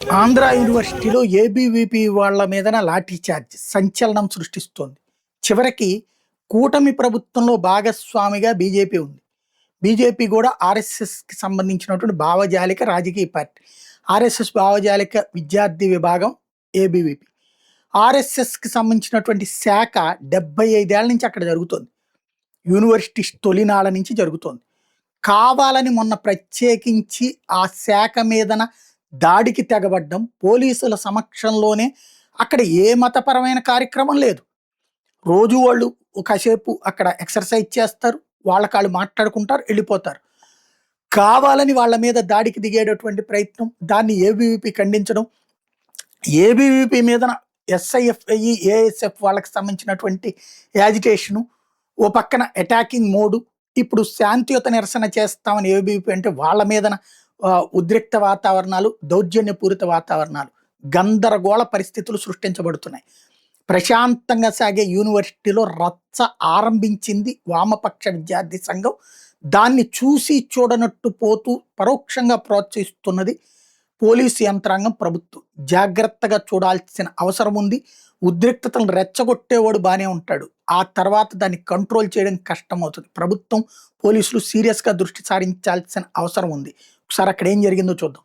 ఆంధ్ర యూనివర్సిటీలో ఏబీవీపీ వాళ్ళ మీదన లాఠీ చార్జ్ సంచలనం సృష్టిస్తోంది. చివరికి కూటమి ప్రభుత్వంలో భాగస్వామిగా బీజేపీ ఉంది. బీజేపీ కూడా ఆర్ఎస్ఎస్కి సంబంధించినటువంటి భావజాలిక రాజకీయ పార్టీ. ఆర్ఎస్ఎస్ భావజాలిక విద్యార్థి విభాగం ఏబీవీపీ. ఆర్ఎస్ఎస్కి సంబంధించినటువంటి శాఖ 75 ఏళ్ల నుంచి అక్కడ జరుగుతోంది. యూనివర్సిటీ తొలినాళ్ళ నుంచి జరుగుతోంది. కావాలని మొన్న ప్రత్యేకించి ఆ శాఖ మీదన దాడికి తెగబడ్డం, పోలీసుల సమక్షంలోనే. అక్కడ ఏ మతపరమైన కార్యక్రమం లేదు. రోజు వాళ్ళు కాసేపు అక్కడ ఎక్సర్సైజ్ చేస్తారు, వాళ్ళకాళ్ళు మాట్లాడుకుంటారు, వెళ్ళిపోతారు. కావాలని వాళ్ళ మీద దాడికి దిగేటటువంటి ప్రయత్నం, దాన్ని ఏబీవీపీ ఖండించడం, ఏబీవీపీ మీదన ఎస్ఐఎఫ్ఐ ఏఎస్ఎఫ్ వాళ్ళకి సంబంధించినటువంటి యాజిటేషను, ఓ పక్కన అటాకింగ్ మోడు. ఇప్పుడు శాంతియుత నిరసన చేస్తామని ఏబీవీపీ అంటే వాళ్ళ మీదన ఉద్రిక్త వాతావరణాలు, దౌర్జన్యపూరిత వాతావరణాలు, గందరగోళ పరిస్థితులు సృష్టించబడుతున్నాయి. ప్రశాంతంగా సాగే యూనివర్సిటీలో రచ్చ ఆరంభించింది వామపక్ష విద్యార్థి సంఘం. దాన్ని చూసి చూడనట్టు పోతూ పరోక్షంగా ప్రోత్సహిస్తున్నది పోలీసు యంత్రాంగం, ప్రభుత్వం. జాగ్రత్తగా చూడాల్సిన అవసరం ఉంది. ఉద్రిక్తతలను రెచ్చగొట్టేవాడు బాగానే ఉంటాడు, ఆ తర్వాత దాన్ని కంట్రోల్ చేయడం కష్టమవుతుంది. ప్రభుత్వం, పోలీసులు సీరియస్గా దృష్టి సారించాల్సిన అవసరం ఉంది. ఒకసారి అక్కడ ఏం జరిగిందో చూద్దాం.